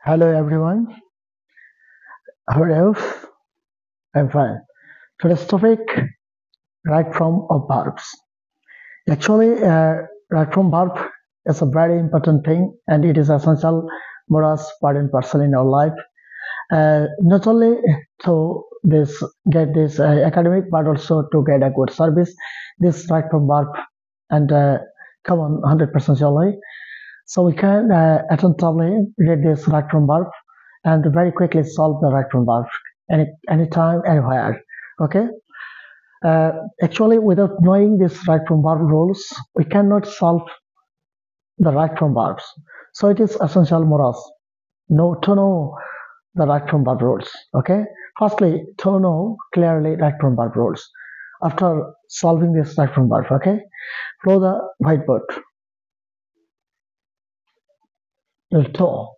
Hello everyone, how are you? I'm fine. Today's topic, right from of verbs. Actually, right from verb is a very important thing and it is essential for us part and parcel in our life. Not only to this get this academic but also to get a good service. This right from verb and come on 100% surely. So we can attentively read this right from verb and very quickly solve the right from verb anytime, anywhere. Okay. Uh, Actually, without knowing this right from verb rules, we cannot solve the right from verbs. So it is essential for us to know the right from verb rules. Okay. Firstly, to know clearly right from verb rules. After solving this right from verb, okay, follow the whiteboard. To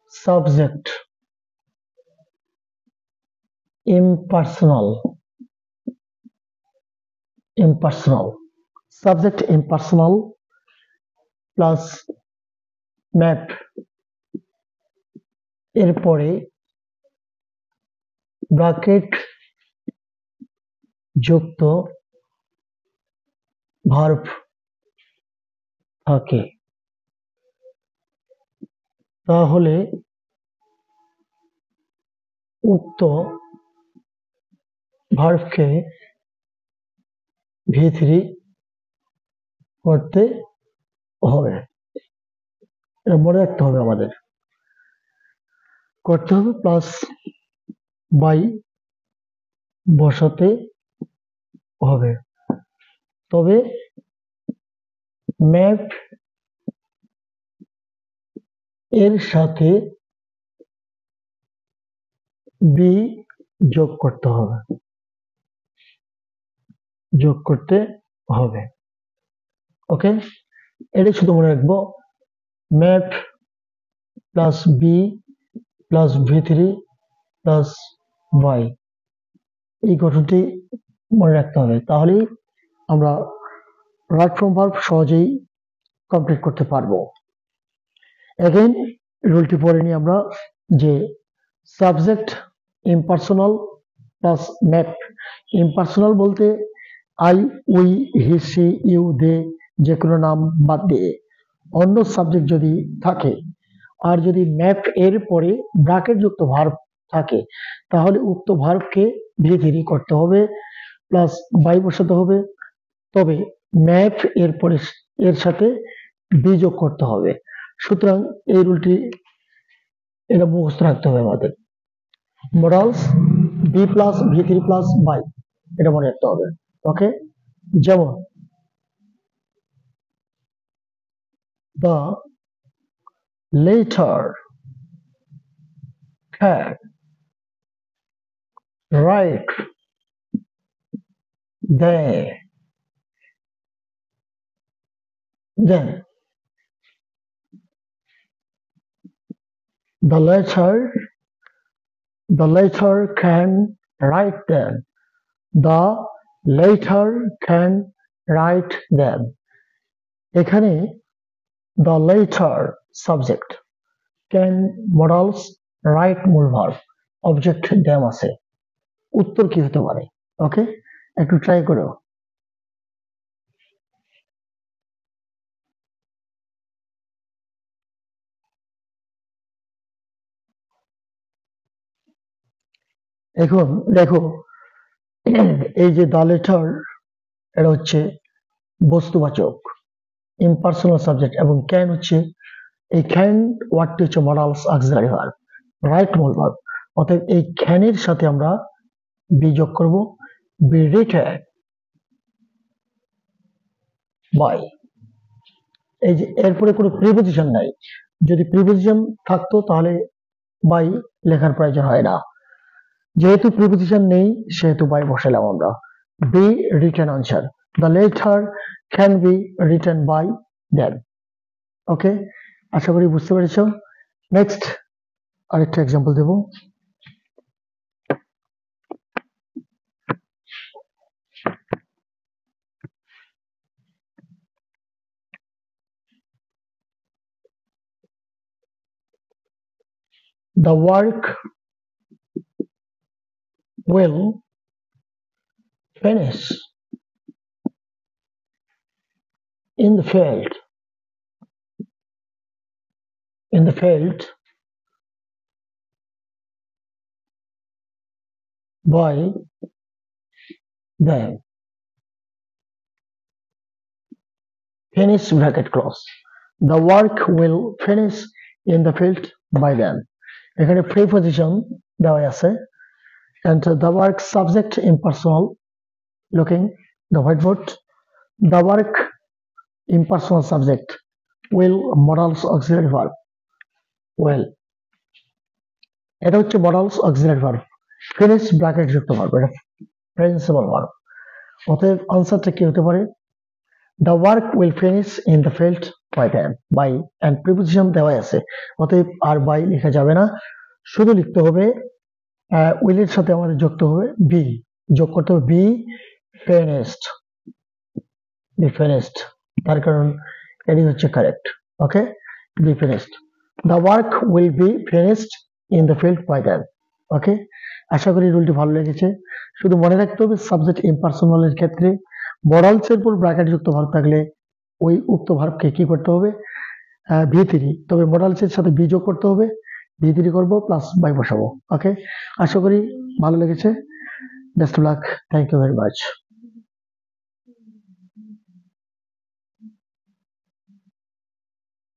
subject impersonal impersonal subject impersonal plus map এরপরে bracket যুক্ত verb থাকে তাহলে উক্ত ভার্বকে ভি3 করতে হবে। এটা মনে রাখতে হবে আমাদের, করতে হবে প্লাস বাই বসাতে হবে। তবে ম্যাপ এর সাথে বি যোগ করতে হবে, যোগ করতে হবে। ওকে, এটাই শুধু মনে রাখবো, ম্যাপ প্লাস বি প্লাস ভি3 প্লাস ওয়াই, এই গঠনটি মনে রাখতে হবে, তাহলেই আমরা রাইট ফ্রম ভার্ব সহজেই কমপ্লিট করতে পারবো। এগেইন রুলটি পড়ে নিই আমরা, যে subject impersonal plus map. Impersonal বলতে I, we, he, she, you, they, যে কোনো নাম বাদ দিয়ে অন্য সাবজেক্ট যদি থাকে আর যদি ম্যাপ এর পরে ব্র্যাকেট যুক্ত ভার্ব থাকে তাহলে উক্ত ভার্বকে ভি3 করতে হবে প্লাস বাই বসাতে হবে। তবে ম্যাপ এর পরে এর সাথে বি যোগ করতে হবে। সুতরাং এই রুলটি এটা মুখস্থ রাখতে হবে আমাদের। মোরালস বি প্লাস ভি3 প্লাস বাই, এটা মনে রাখতে হবে। ওকে, যেমন the later can write they then, the later can write them, the later can write them। এখানে the later subject, can modals write মূল ভার্ব, অবজেক্ট them আছে। উত্তর কি হতে পারে? ওকে, একটু ট্রাই করো। এখন দেখো, এই যে the later, এটা হচ্ছে বস্তুবাচক ইম্পার্সোনাল সাবজেক্ট এবং ক্যান হচ্ছে, এই ক্যান ওয়ার্ডটি হচ্ছে মডালস অক্সিলারি ভার্ব, রাইট মূল ভার্ব। অতএব এই ক্যানের সাথে আমরা বি যোগ করব, বি রিটেন বাই। এই যে এরপরে কোনো প্রিপোজিশন নাই, যদি প্রিপোজিশন থাকতো তাহলে বাই লেখার প্রয়োজন হয় না। যেহেতু প্রিপোজিশন নেই সেহেতু বাই বসালাম আমরা। Be written answer, the letter can be written by them. Okay, আশা করি বুঝতে পেরেছ। নেক্সট আরেকটা এক্সাম্পল দেব। the work will finish in the field by them. Finish bracket close. The work will finish in the field by them. এখানে preposition দেওয়া আছে and the work subject impersonal looking the whiteboard. The work impersonal subject will modals auxiliary verb will এটা হচ্ছে modals auxiliary verb finish bracket যুক্ত verb এটা principal verb অতএব আনসারটা কি হতে পারে the work will finish in the field by them by and preposition দেওয়া আছে অতএব আর by লেখা যাবে না শুধু লিখতে হবে will এর সাথে আমাদের যুক্ত হবে be যোগ করতে হবে be finished তার কারণ এটি হচ্ছে correct okay be finished the work will be finished in the field by them ওকে আশা করি রুলটি ভালো লেগেছে শুধু মনে রাখতে হবে সাবজেক্ট ইম্পারসোনাল এর ক্ষেত্রে মডালস এর উপর ব্র্যাকেট যুক্ত ভার্ব থাকলে ওই উক্ত ভার্বকে কি করতে হবে v3 তবে মডালস এর সাথে বি যোগ করতে হবে v3 করব প্লাস বাই বসাবো ওকে আশা করি ভালো লেগেছে best of luck thank you very much